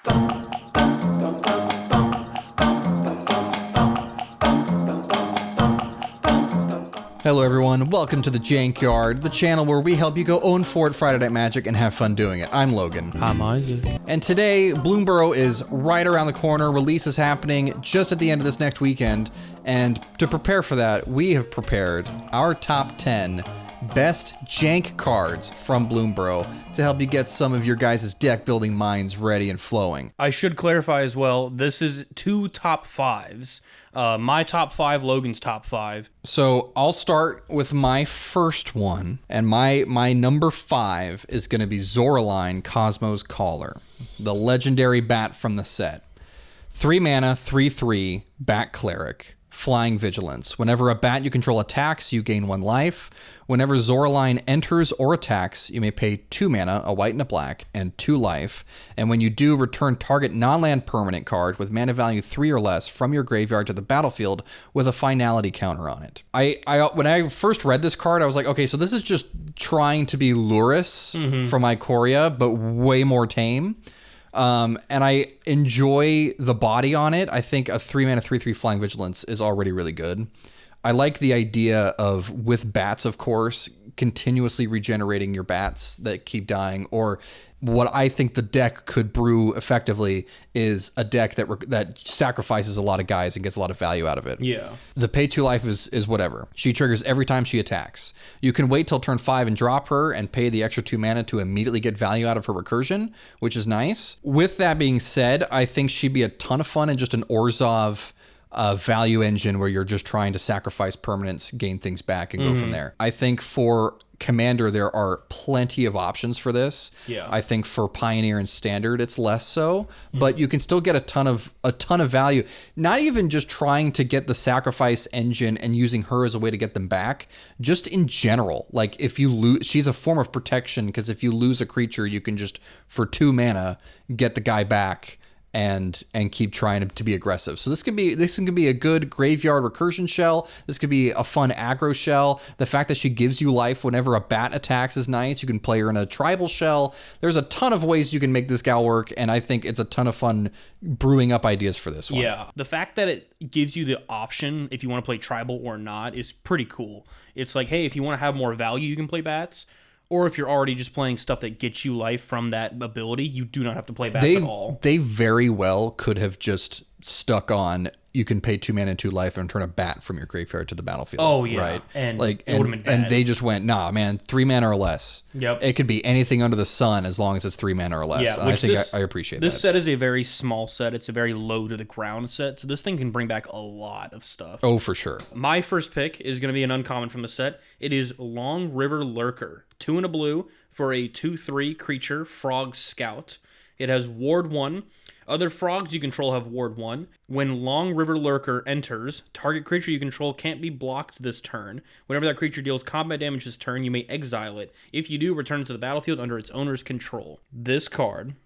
Hello everyone, welcome to the JANK Yard, the channel where we help you go own Fort Friday Night Magic and have fun doing it. I'm Logan. I'm Isaac. And today, Bloomburrow is right around the corner. Release is happening just at the end of this next weekend. And to prepare for that, we have prepared our top 10 best JANK cards from Bloomburrow to help you get some of your guys' deck building minds ready and flowing. I should clarify as well, this is two top fives. My top five, Logan's top five. So I'll start with my first one, and my number 5 is going to be Zorine, Cosmo's Caller, the legendary bat from the set. 3 mana, 3/3, Bat Cleric. Flying Vigilance. Whenever a bat you control attacks, you gain 1 life. Whenever Zorine enters or attacks, you may pay 2 mana, a white and a black, and 2 life. And when you do, return target non-land permanent card with mana value 3 or less from your graveyard to the battlefield with a finality counter on it. When I first read this card, I was like, okay, so this is just trying to be Lurrus from Ikoria, but way more tame. And I enjoy the body on it. I think a 3 mana 3/3 Flying Vigilance is already really good. I like the idea of, with bats, of course, continuously regenerating your bats that keep dying. Or what I think the deck could brew effectively is a deck that sacrifices a lot of guys and gets a lot of value out of it. Yeah. The pay 2 life is whatever. She triggers every time she attacks. You can wait till turn 5 and drop her and pay the extra 2 mana to immediately get value out of her recursion, which is nice. With that being said, I think she'd be a ton of fun in just an Orzhov value engine where you're just trying to sacrifice permanents, gain things back, and go from there. I think for Commander, there are plenty of options for this. Yeah. I think for Pioneer and Standard, it's less so, but you can still get a ton of value. Not even just trying to get the sacrifice engine and using her as a way to get them back. Just in general, like if you lose, she's a form of protection because if you lose a creature, you can just for 2 mana get the guy back and keep trying to be aggressive. So this can be a good graveyard recursion shell. This could be a fun aggro shell. The fact that she gives you life whenever a bat attacks is nice. You can play her in a tribal shell. There's a ton of ways you can make this gal work, and I think it's a ton of fun brewing up ideas for this one. Yeah. The fact that it gives you the option if you want to play tribal or not is pretty cool. It's like, hey, if you want to have more value, you can play bats. Or if you're already just playing stuff that gets you life from that ability, you do not have to play bats at all. They very well could have just stuck on, you can pay 2 mana and 2 life and turn a bat from your graveyard to the battlefield. Oh, yeah. Right? And like, it would have been bad. And they just went, nah, man, 3 mana or less. Yep. It could be anything under the sun as long as it's 3 mana or less. Yeah, and I think I appreciate that. This set is a very small set. It's a very low to the ground set. So this thing can bring back a lot of stuff. Oh, for sure. My first pick is going to be an uncommon from the set. It is Long River Lurker. 2 and a blue for a 2/3 creature, Frog Scout. It has Ward 1. Other frogs you control have Ward 1. When Long River Lurker enters, target creature you control can't be blocked this turn. Whenever that creature deals combat damage this turn, you may exile it. If you do, return it to the battlefield under its owner's control. This card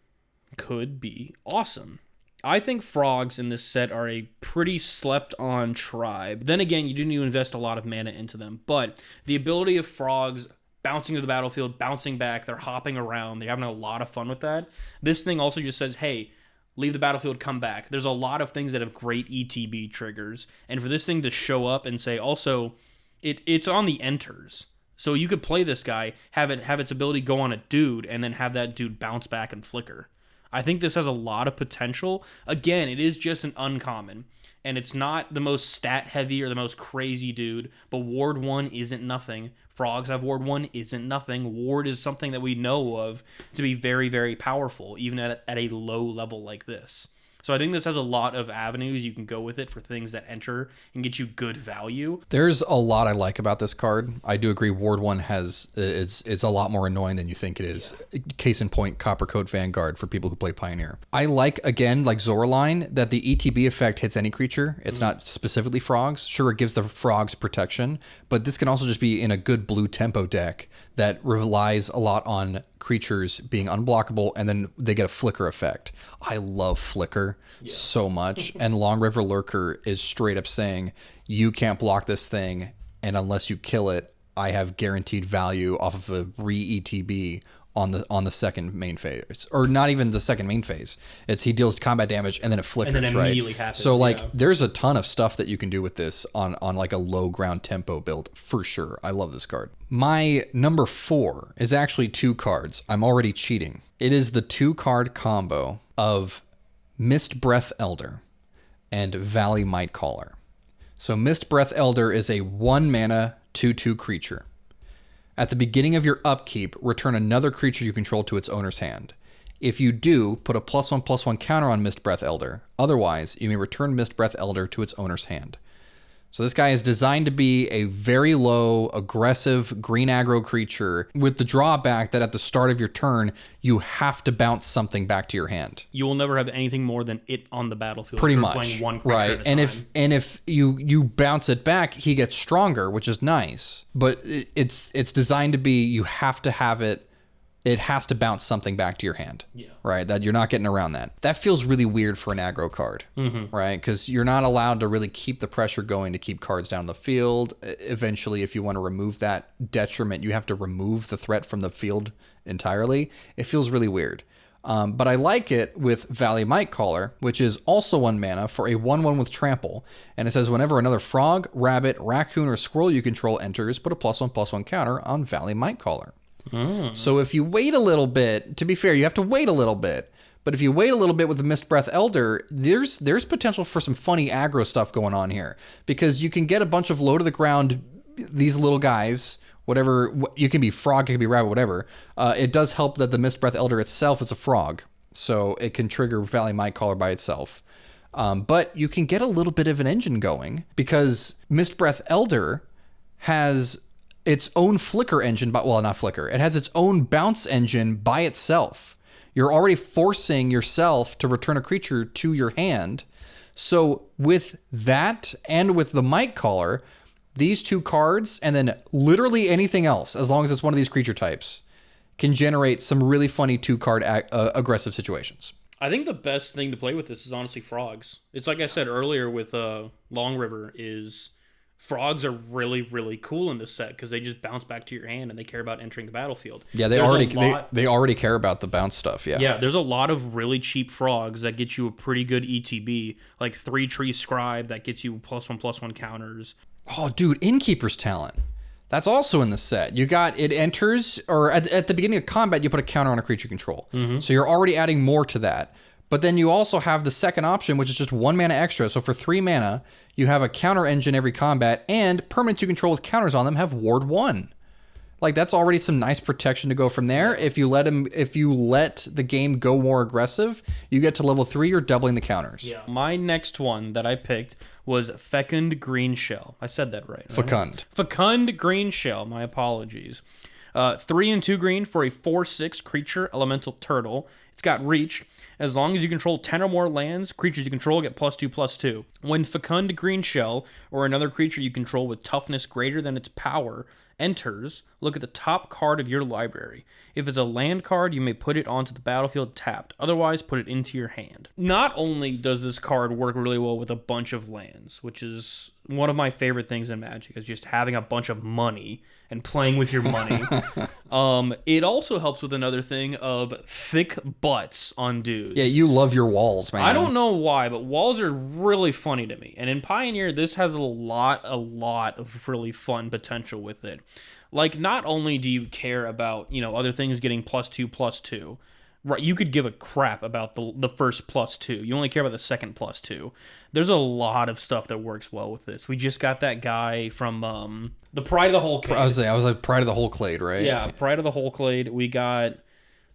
could be awesome. I think frogs in this set are a pretty slept-on tribe. Then again, you do need to invest a lot of mana into them. But the ability of frogs bouncing to the battlefield, bouncing back, they're hopping around, they're having a lot of fun with that. This thing also just says, hey, leave the battlefield, come back. There's a lot of things that have great ETB triggers. And for this thing to show up and say, also, it's on the enters. So you could play this guy, have its ability go on a dude, and then have that dude bounce back and flicker. I think this has a lot of potential. Again, it is just an uncommon. And it's not the most stat heavy or the most crazy dude, but Ward 1 isn't nothing. Frogs have Ward 1 isn't nothing. Ward is something that we know of to be very, very powerful, even at a low level like this. So I think this has a lot of avenues you can go with it for things that enter and get you good value. There's a lot I like about this card. I do agree Ward 1 it's a lot more annoying than you think it is. Yeah. Case in point, Coppercoat Vanguard for people who play Pioneer. I like, again, like Zorine, that the ETB effect hits any creature. It's not specifically frogs. Sure, it gives the frogs protection, but this can also just be in a good blue tempo deck that relies a lot on creatures being unblockable, and then they get a flicker effect. I love flicker so much, and Long River Lurker is straight up saying, you can't block this thing, and unless you kill it, I have guaranteed value off of a re-ETB on the second main phase, or not even the second main phase. It's he deals combat damage and then it flickers, and then right? immediately happens, so like there's a ton of stuff that you can do with this on like a low ground tempo build for sure. I love this card. My number 4 is actually 2 cards. I'm already cheating. It is the 2-card combo of Mist Breath Elder and Valley Might Caller. So Mist Breath Elder is a 1-mana 2/2 creature. At the beginning of your upkeep, return another creature you control to its owner's hand. If you do, put a +1/+1 counter on Mist Breath Elder. Otherwise, you may return Mist Breath Elder to its owner's hand. So this guy is designed to be a very low, aggressive, green aggro creature with the drawback that at the start of your turn, you have to bounce something back to your hand. You will never have anything more than it on the battlefield. Pretty if you're much, playing one creature right? at a And time. if you bounce it back, he gets stronger, which is nice. But it's designed to be you have to have it. It has to bounce something back to your hand, right? That you're not getting around that. That feels really weird for an aggro card, right? Because you're not allowed to really keep the pressure going to keep cards down the field. Eventually, if you want to remove that detriment, you have to remove the threat from the field entirely. It feels really weird. But I like it with Valley Might Caller, which is also 1 mana for a 1/1 with trample. And it says whenever another frog, rabbit, raccoon, or squirrel you control enters, put a +1/+1 counter on Valley Might Caller. So if you wait a little bit, to be fair, you have to wait a little bit. But if you wait a little bit with the Mist Breath Elder, there's potential for some funny aggro stuff going on here. Because you can get a bunch of low to the ground, these little guys, whatever, you can be frog, it can be rabbit, whatever. It does help that the Mist Breath Elder itself is a frog. So it can trigger Valley Might Caller by itself. But you can get a little bit of an engine going because Mist Breath Elder has its own flicker engine, but well, not flicker. It has its own bounce engine by itself. You're already forcing yourself to return a creature to your hand. So with that and with the Might Caller, these 2 cards and then literally anything else, as long as it's one of these creature types, can generate some really funny 2-card aggressive situations. I think the best thing to play with this is honestly frogs. It's like I said earlier with Long River is frogs are really, really cool in this set because they just bounce back to your hand and they care about entering the battlefield. Yeah, they already care about the bounce stuff. Yeah, there's a lot of really cheap frogs that get you a pretty good ETB, like 3 Tree Scribe that gets you +1/+1 counters. Oh, dude, Inkeeper's Talent. That's also in the set. You got it enters, or at the beginning of combat, you put a counter on a creature control. So you're already adding more to that. But then you also have the second option, which is just 1 mana extra. So for 3 mana, you have a counter engine every combat, and permanents you control with counters on them have Ward 1. Like, that's already some nice protection to go from there. If you let the game go more aggressive, you get to level 3, you're doubling the counters. Yeah. My next one that I picked was Fecund Green Shell. I said that right? Fecund Green Shell. My apologies. 3 and 2 green for a 4/6 creature elemental turtle. It's got reach. As long as you control 10 or more lands, creatures you control get +2/+2. When Fecund Green Shell or another creature you control with toughness greater than its power enters, look at the top card of your library. If it's a land card, you may put it onto the battlefield tapped. Otherwise, put it into your hand. Not only does this card work really well with a bunch of lands, which is one of my favorite things in Magic, is just having a bunch of money and playing with your money. It also helps with another thing of thick butts on dudes. Yeah, you love your walls, man. I don't know why, but walls are really funny to me. And in Pioneer, this has a lot of really fun potential with it. Like, not only do you care about, other things getting +2/+2, right? You could give a crap about the first +2. You only care about the second +2. There's a lot of stuff that works well with this. We just got that guy from the Pride of the Whole Clade. I was like Pride of the Whole Clade, right? Yeah, Pride of the Whole Clade.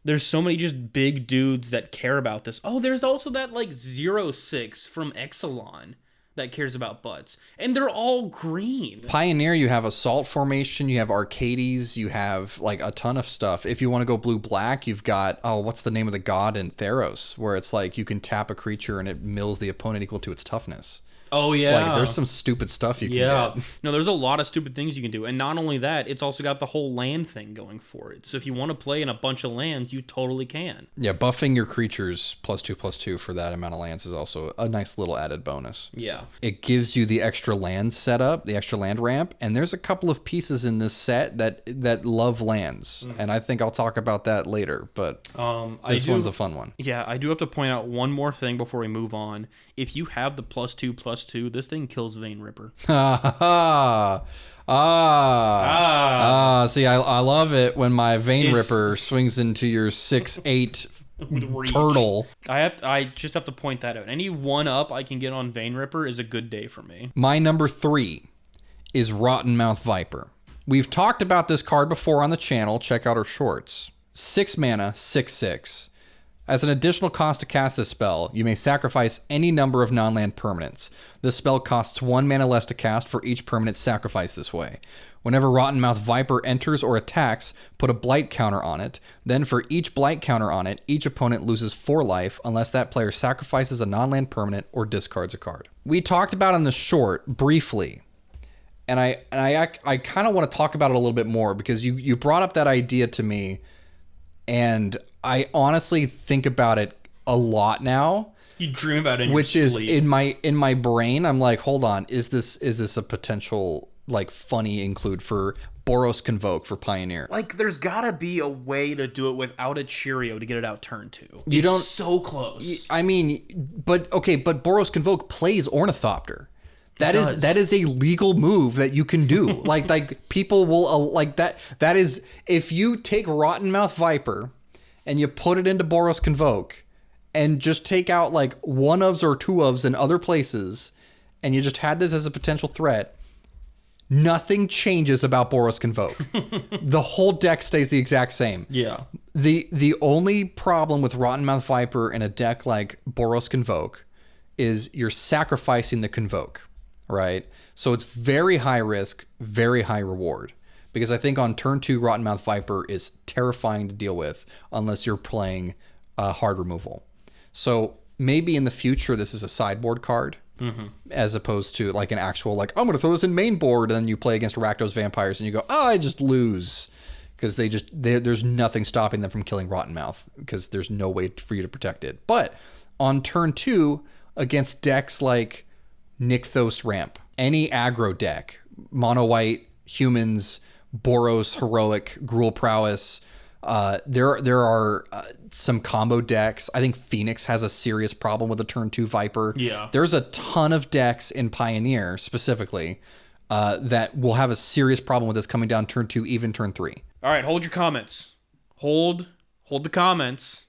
There's so many just big dudes that care about this. Oh, there's also that 0/6 from Exelon that cares about butts. And they're all green. Pioneer, you have Assault Formation, you have Arcades, you have a ton of stuff. If you want to go blue-black, you've got, what's the name of the god in Theros, where it's you can tap a creature and it mills the opponent equal to its toughness. Oh, yeah. Like, there's some stupid stuff you can get. No, there's a lot of stupid things you can do. And not only that, it's also got the whole land thing going for it. So if you want to play in a bunch of lands, you totally can. Yeah, buffing your creatures +2/+2 for that amount of lands is also a nice little added bonus. Yeah. It gives you the extra land setup, the extra land ramp, and there's a couple of pieces in this set that love lands. And I think I'll talk about that later, but this one's a fun one. Yeah, I do have to point out one more thing before we move on. If you have the +2/+2, this thing kills Vein Ripper. See, I love it when my Vein Ripper swings into your 6/8 turtle. I just have to point that out. Any 1-up I can get on Vein Ripper is a good day for me. My number 3 is Rotten Mouth Viper. We've talked about this card before on the channel. Check out our shorts. 6 mana, 6/6. As an additional cost to cast this spell, you may sacrifice any number of non-land permanents. This spell costs 1 mana less to cast for each permanent sacrificed this way. Whenever Rotten Mouth Viper enters or attacks, put a blight counter on it. Then for each blight counter on it, each opponent loses 4 life unless that player sacrifices a non-land permanent or discards a card. We talked about in the short briefly, and I kind of want to talk about it a little bit more because you brought up that idea to me, and I honestly think about it a lot now. You dream about it in which your is sleep. in my brain. I'm like, hold on, is this a potential like funny include for Boros Convoke for Pioneer? Like, there's gotta be a way to do it without a Cheerio to get it out turn 2. You don't so close. I mean, but Boros Convoke plays Ornithopter. That is a legal move that you can do. like people will like that. That is, if you take Rotten Mouth Viper and you put it into Boros Convoke and just take out like 1-ofs or 2-ofs in other places, and you just had this as a potential threat, nothing changes about Boros Convoke. The whole deck stays the exact same. Yeah. The only problem with Rotten Mouth Viper in a deck like Boros Convoke is you're sacrificing the Convoke, right? So it's very high risk, very high reward. Because I think on turn 2, Rotten Mouth Viper is terrifying to deal with unless you're playing hard removal. So maybe in the future this is a sideboard card, as opposed to like an actual, like, I'm going to throw this in main board, and then you play against Rakdos Vampires and you go, oh, I just lose. Because there's nothing stopping them from killing Rotten Mouth because there's no way for you to protect it. But on turn 2, against decks like Nykthos Ramp, any aggro deck, mono white, humans, Boros, Heroic, Gruul Prowess, there are some combo decks. I think Phoenix has a serious problem with a turn 2 Viper. Yeah. There's a ton of decks in Pioneer specifically that will have a serious problem with this coming down turn 2, even turn 3. All right, hold your comments. Hold the comments.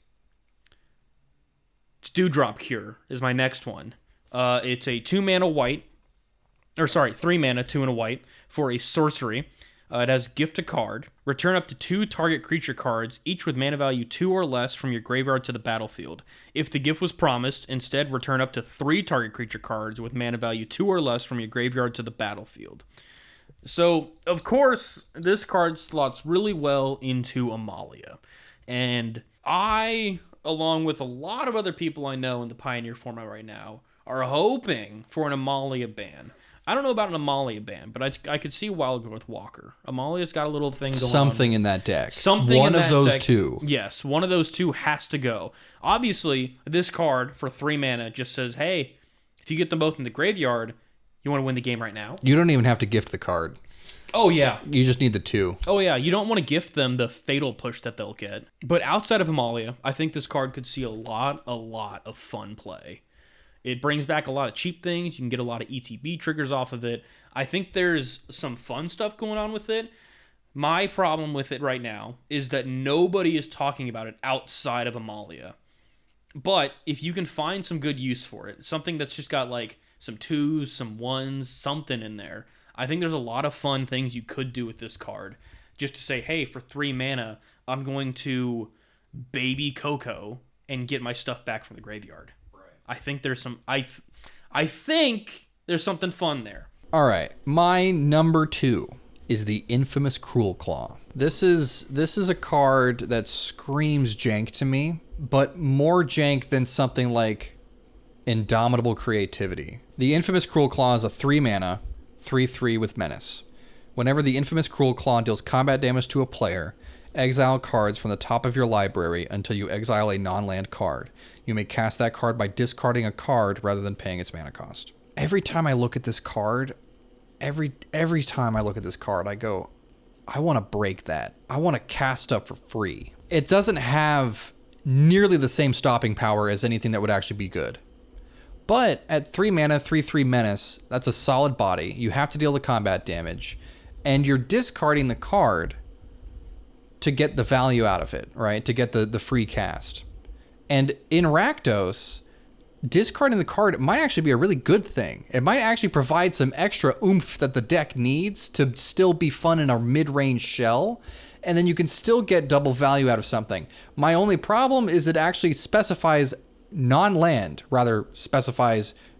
Dewdrop Cure is my next one. It's a 3 mana, 2 and a white for a sorcery. It has gift a card. Return up to 2 target creature cards, each with mana value 2 or less from your graveyard to the battlefield. If the gift was promised, instead return up to 3 target creature cards with mana value 2 or less from your graveyard to the battlefield. So, of course, this card slots really well into Amalia. And I, along with a lot of other people I know in the Pioneer format right now, are hoping for an Amalia ban. I don't know about an Amalia ban, but I could see Wildgrowth Walker. Amalia's got a little thing going on. Something in that deck. One of those two. Yes, one of those two has to go. Obviously, this card for 3 mana just says, hey, if you get them both in the graveyard, you want to win the game right now. You don't even have to gift the card. Oh, yeah. You just need the 2. Oh, yeah. You don't want to gift them the fatal push that they'll get. But outside of Amalia, I think this card could see a lot of fun play. It brings back a lot of cheap things. You can get a lot of ETB triggers off of it. I think there's some fun stuff going on with it. My problem with it right now is that nobody is talking about it outside of Amalia. But if you can find some good use for it, something that's just got like some 2s, some 1s, something in there, I think there's a lot of fun things you could do with this card. Just to say, hey, for 3 mana, I'm going to baby Coco and get my stuff back from the graveyard. I think there's some. I think there's something fun there. All right, my number 2 is the infamous Cruel Claw. This is a card that screams jank to me, but more jank than something like Indomitable Creativity. The Infamous Cruel Claw is a 3-mana, 3/3 with Menace. Whenever the Infamous Cruel Claw deals combat damage to a player, exile cards from the top of your library until you exile a non-land card. You may cast that card by discarding a card rather than paying its mana cost. Every time I look at this card, every time I look at this card, I go, I want to break that. I want to cast stuff for free. It doesn't have nearly the same stopping power as anything that would actually be good. But at 3 mana, 3/3 Menace, that's a solid body. You have to deal the combat damage, and you're discarding the card to get the value out of it, right? To get the free cast. And in Rakdos, discarding the card might actually be a really good thing. It might actually provide some extra oomph that the deck needs to still be fun in a mid-range shell, and then you can still get double value out of something. My only problem is it actually specifies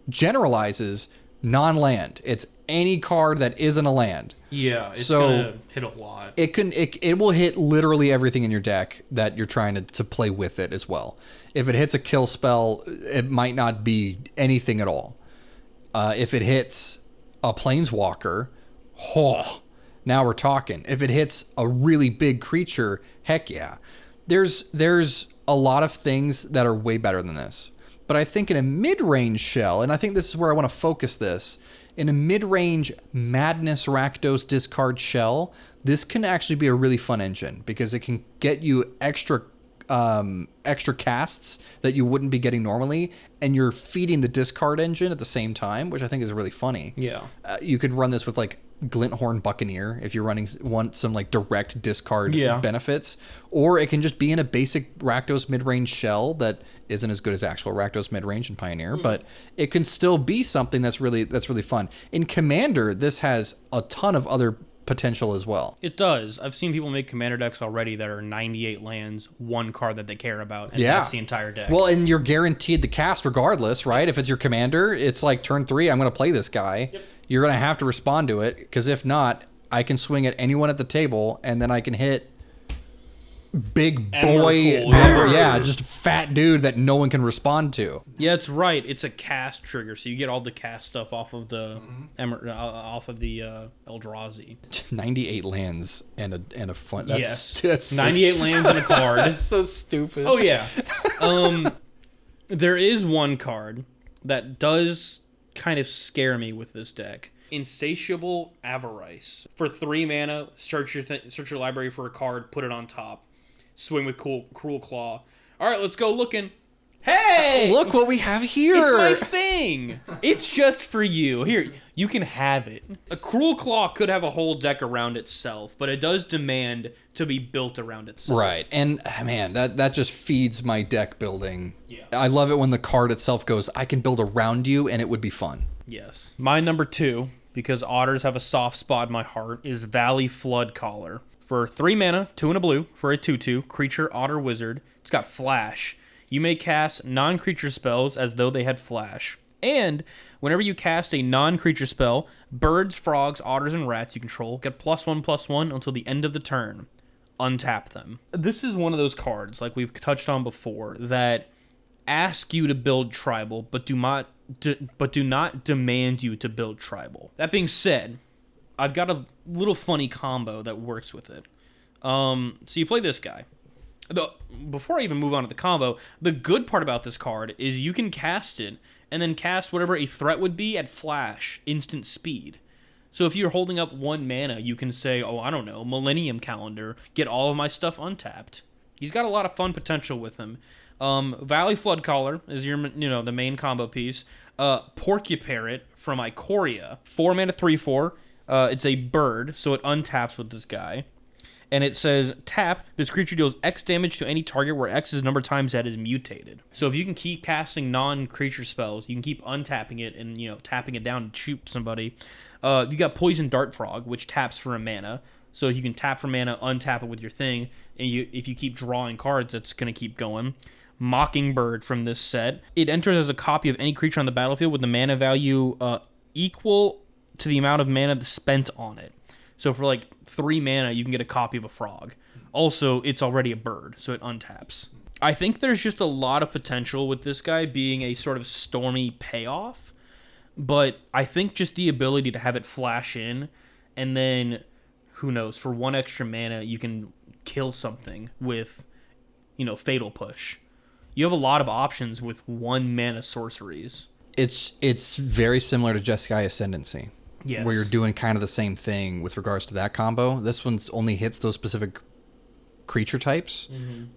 generalizes non-land. It's any card that isn't a land. Yeah, it's gonna hit a lot. It will hit literally everything in your deck that you're trying to play with it as well. If it hits a kill spell, it might not be anything at all. If it hits a planeswalker, now we're talking. If it hits a really big creature, heck yeah. There's a lot of things that are way better than this. But I think in a mid-range shell, and I think this is where I want to focus this, in a mid-range Madness Rakdos discard shell, this can actually be a really fun engine because it can get you extra casts that you wouldn't be getting normally, and you're feeding the discard engine at the same time, which I think is really funny. Yeah. You could run this with like Glinthorn Buccaneer if you're want some like direct discard benefits, or it can just be in a basic Rakdos mid-range shell that isn't as good as actual Rakdos mid-range and Pioneer, but it can still be something that's really fun. In Commander, this has a ton of other potential as well. It does. I've seen people make Commander decks already that are 98 lands, one card that they care about, and that's the entire deck. Well, and you're guaranteed the cast regardless, right? If it's your Commander, it's like turn 3, I'm going to play this guy. Yep. You're going to have to respond to it, because if not, I can swing at anyone at the table, and then I can hit big boy number. Yeah, just a fat dude that no one can respond to. Yeah, it's right. It's a cast trigger, so you get all the cast stuff off of the Eldrazi. 98 lands and a fun. That's 98 lands and a card. That's so stupid. Oh yeah. There is one card that does kind of scare me with this deck. Insatiable Avarice. For 3 mana, search your library for a card, put it on top. Swing with Cruel Claw. All right, let's go looking. Hey! Look what we have here. It's my thing. It's just for you. Here, you can have it. A Cruel Claw could have a whole deck around itself, but it does demand to be built around itself. Right. And man, that just feeds my deck building. Yeah. I love it when the card itself goes, I can build around you, and it would be fun. Yes. My number 2, because otters have a soft spot in my heart, is Valley Flood Caller. For 3 mana, 2 and a blue, for a 2/2, creature, otter, wizard. It's got flash. You may cast non-creature spells as though they had flash. And whenever you cast a non-creature spell, birds, frogs, otters, and rats you control get +1/+1 until the end of the turn. Untap them. This is one of those cards, like we've touched on before, that ask you to build tribal, but do not demand you to build tribal. That being said, I've got a little funny combo that works with it. So you play this guy. Before I even move on to the combo, the good part about this card is you can cast it and then cast whatever a threat would be at flash, instant speed. So if you're holding up 1 mana, you can say, oh, I don't know, Millennium Calendar, get all of my stuff untapped. He's got a lot of fun potential with him. Valley Flood Caller is the main combo piece. Porcuparrot from Ikoria, 4 mana 3/4. It's a bird, so it untaps with this guy. And it says, tap, this creature deals X damage to any target where X's number times that is mutated. So if you can keep casting non-creature spells, you can keep untapping it and, tapping it down to shoot somebody. You got Poison Dart Frog, which taps for a mana. So you can tap for mana, untap it with your thing, and if you keep drawing cards, that's going to keep going. Mockingbird from this set. It enters as a copy of any creature on the battlefield with the mana value equal to the amount of mana spent on it. So for like 3 mana, you can get a copy of a frog. Also, it's already a bird, so it untaps. I think there's just a lot of potential with this guy being a sort of stormy payoff, but I think just the ability to have it flash in, and then, who knows, for 1 extra mana, you can kill something with, Fatal Push. You have a lot of options with 1 mana sorceries. It's very similar to Jeskai Ascendancy. Yes. Where you're doing kind of the same thing with regards to that combo. This one's only hits those specific creature types,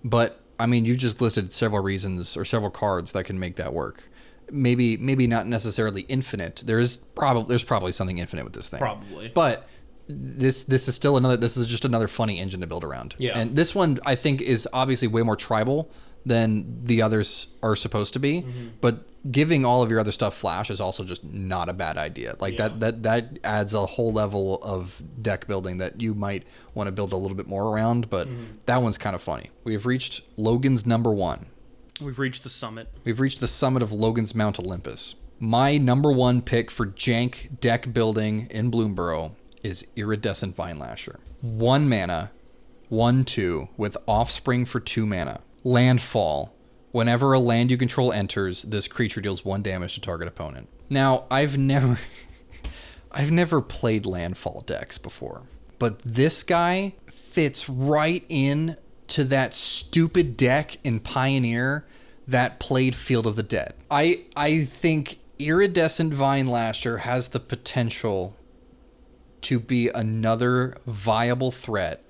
but I mean, you just listed several reasons or several cards that can make that work. Maybe not necessarily infinite. There's probably something infinite with this thing. Probably. But this is still another. This is just another funny engine to build around. Yeah. And this one I think is obviously way more tribal than the others are supposed to be. But giving all of your other stuff flash is also just not a bad idea. Like that adds a whole level of deck building that you might want to build a little bit more around, but that one's kind of funny. We have reached Logan's number 1. We've reached the summit. We've reached the summit of Logan's Mount Olympus. My number 1 pick for jank deck building in Bloomburrow is Iridescent Vine Lasher. 1 mana, 1/2 with Offspring for 2 mana. Landfall. Whenever a land you control enters, this creature deals 1 damage to target opponent. Now, I've never played landfall decks before, but this guy fits right in to that stupid deck in Pioneer that played Field of the Dead. I think Iridescent Vine Lasher has the potential to be another viable threat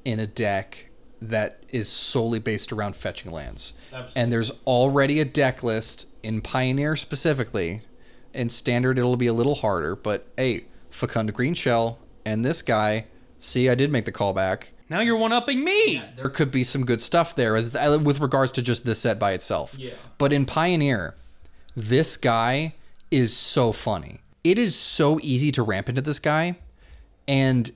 in a deck that is solely based around fetching lands. Absolutely. And there's already a deck list in Pioneer specifically. In Standard, it'll be a little harder, but hey, Fecund Green Shell and this guy, see, I did make the callback. Now you're one-upping me! Yeah, there could be some good stuff there with regards to just this set by itself. Yeah. But in Pioneer, this guy is so funny. It is so easy to ramp into this guy, and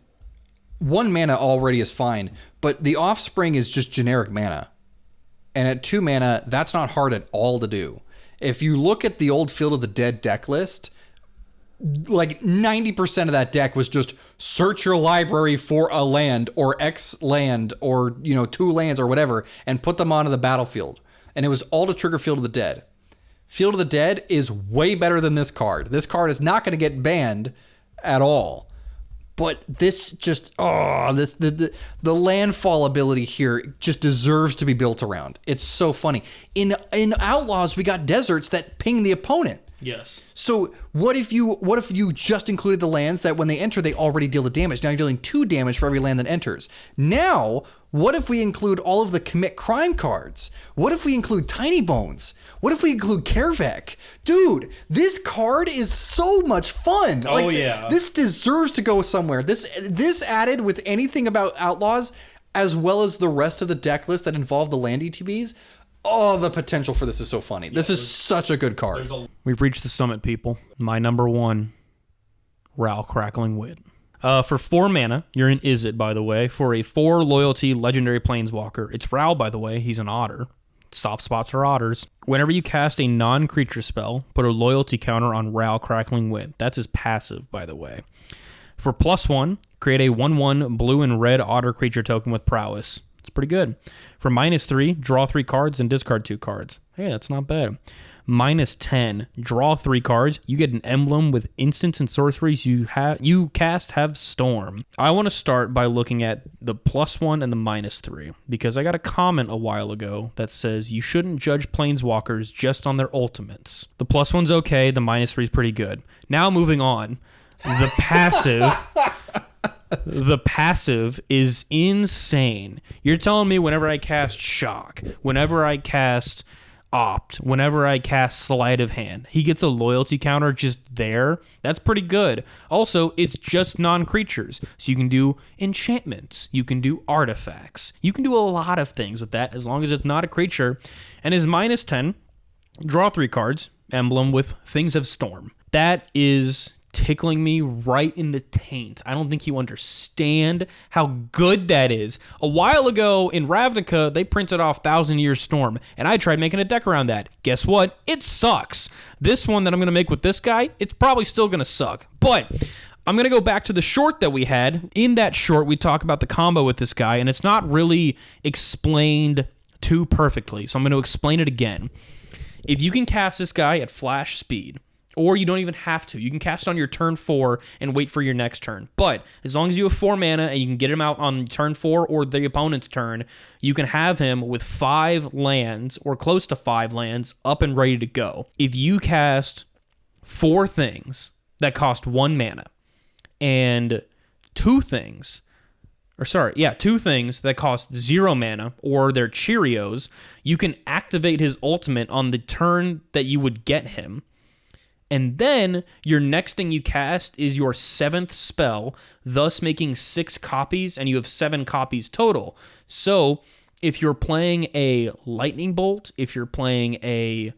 1 mana already is fine, but the Offspring is just generic mana. And at 2 mana, that's not hard at all to do. If you look at the old Field of the Dead deck list, like 90% of that deck was just search your library for a land or X land or, 2 lands or whatever and put them onto the battlefield. And it was all to trigger Field of the Dead. Field of the Dead is way better than this card. This card is not going to get banned at all. But this just, the landfall ability here just deserves to be built around. It's so funny. In Outlaws, we got deserts that ping the opponent. Yes. So what if you just included the lands that when they enter, they already deal the damage? Now you're dealing 2 damage for every land that enters. Now, what if we include all of the commit crime cards? What if we include Tiny Bones? What if we include Kervek? Dude, this card is so much fun. Oh, yeah. This deserves to go somewhere. This added with anything about Outlaws, as well as the rest of the deck list that involved the land ETBs. Oh, the potential for this is so funny. This is such a good card. We've reached the summit, people. My number 1, Ral Crackling Wi. For 4 mana, you're in Izzet, by the way, for a 4 loyalty legendary planeswalker. It's Ral, by the way. He's an otter. Soft spots are otters. Whenever you cast a non-creature spell, put a loyalty counter on Ral Crackling Wi. That's his passive, by the way. For +1, create a 1/1 blue and red otter creature token with prowess. It's pretty good. For -3, draw 3 cards and discard 2 cards. Hey, that's not bad. -10, draw 3 cards. You get an emblem with instants and sorceries you cast have Storm. I want to start by looking at the +1 and the -3 because I got a comment a while ago that says you shouldn't judge planeswalkers just on their ultimates. The +1's okay. The -3 is pretty good. Now moving on. The passive. The passive is insane. You're telling me whenever I cast Shock, whenever I cast Opt, whenever I cast Sleight of Hand, he gets a loyalty counter just there? That's pretty good. Also, it's just non-creatures. So you can do enchantments. You can do artifacts. You can do a lot of things with that as long as it's not a creature. And his -10, draw 3 cards, emblem with Things of Storm. That is tickling me right in the taint. I don't think you understand how good that is. A while ago in Ravnica, they printed off 1,000 Year Storm, and I tried making a deck around that. Guess what? It sucks. This one that I'm going to make with this guy, it's probably still going to suck. But I'm going to go back to the short that we had. In that short, we talk about the combo with this guy, and it's not really explained too perfectly, so I'm going to explain it again. If you can cast this guy at flash speed, or you don't even have to, you can cast on your turn 4 and wait for your next turn. But as long as you have 4 mana and you can get him out on turn 4 or the opponent's turn, you can have him with 5 lands or close to 5 lands up and ready to go. If you cast 4 things that cost 1 mana and 2 things that cost 0 mana or they're Cheerios, you can activate his ultimate on the turn that you would get him. And then your next thing you cast is your 7th spell, thus making 6 copies, and you have 7 copies total. So if you're playing a Lightning Bolt, if you're playing a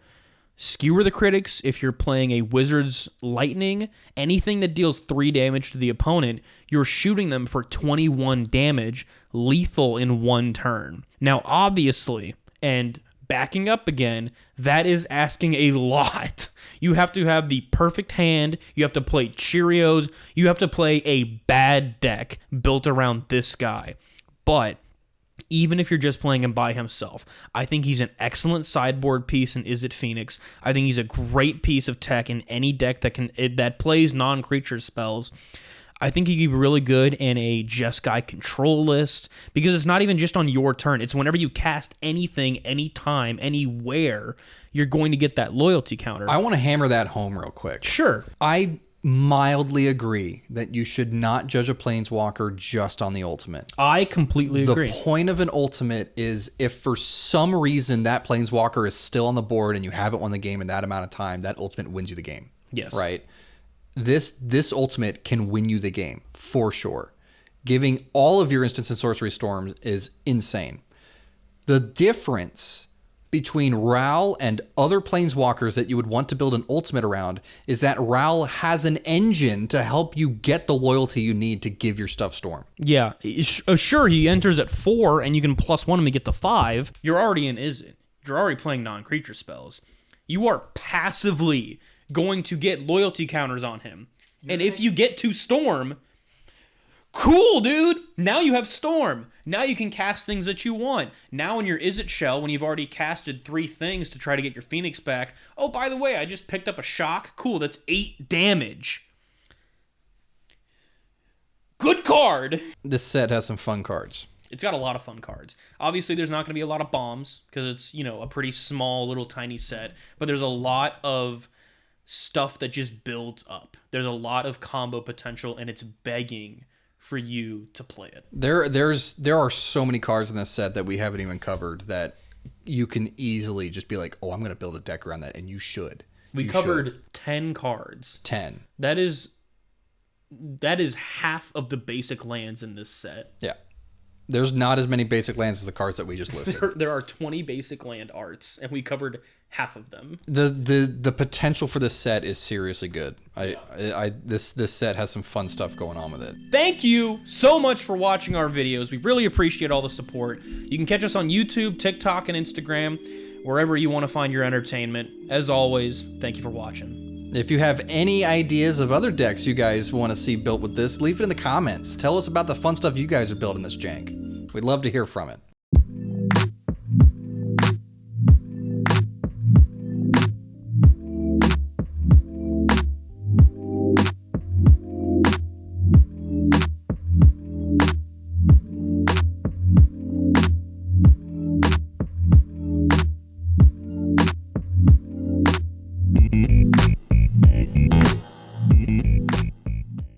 Skewer the Critics, if you're playing a Wizard's Lightning, anything that deals 3 damage to the opponent, you're shooting them for 21 damage, lethal in 1 turn. Now, obviously, and backing up again, that is asking a lot. You have to have the perfect hand, you have to play Cheerios, you have to play a bad deck built around this guy. But even if you're just playing him by himself, I think he's an excellent sideboard piece in Izzet Phoenix. I think he's a great piece of tech in any deck that plays non-creature spells. I think he could be really good in a Jeskai control list because it's not even just on your turn. It's whenever you cast anything, anytime, anywhere, you're going to get that loyalty counter. I want to hammer that home real quick. Sure. I mildly agree that you should not judge a Planeswalker just on the ultimate. I completely agree. The point of an ultimate is if for some reason that Planeswalker is still on the board and you haven't won the game in that amount of time, that ultimate wins you the game. Yes. Right? This ultimate can win you the game, for sure. Giving all of your instants and sorcery storms is insane. The difference between Ral and other Planeswalkers that you would want to build an ultimate around is that Ral has an engine to help you get the loyalty you need to give your stuff storm. Yeah. Sure, he enters at 4 and you can +1 him to get to 5. You're already in Izzet. You're already playing non-creature spells. You are passively going to get loyalty counters on him. And if you get to Storm, cool, dude. Now you have Storm. Now you can cast things that you want. Now in your Izzet shell, when you've already casted 3 things to try to get your Phoenix back, oh, by the way, I just picked up a shock. Cool, that's 8 damage. Good card. This set has some fun cards. It's got a lot of fun cards. Obviously, there's not going to be a lot of bombs because it's, a pretty small, little, tiny set. But there's a lot of stuff that just builds up. There's a lot of combo potential, and it's begging for you to play it. There are so many cards in this set that we haven't even covered that you can easily just be like, oh, I'm going to build a deck around that, and you should. We covered 10 cards. 10. That is half of the basic lands in this set. Yeah. There's not as many basic lands as the cards that we just listed. There are 20 basic land arts, and we covered half of them. The potential for this set is seriously good. This set has some fun stuff going on with it. Thank you so much for watching our videos. We really appreciate all the support. You can catch us on YouTube, TikTok, and Instagram, wherever you want to find your entertainment. As always, thank you for watching. If you have any ideas of other decks you guys want to see built with this, leave it in the comments. Tell us about the fun stuff you guys are building this jank. We'd love to hear from it.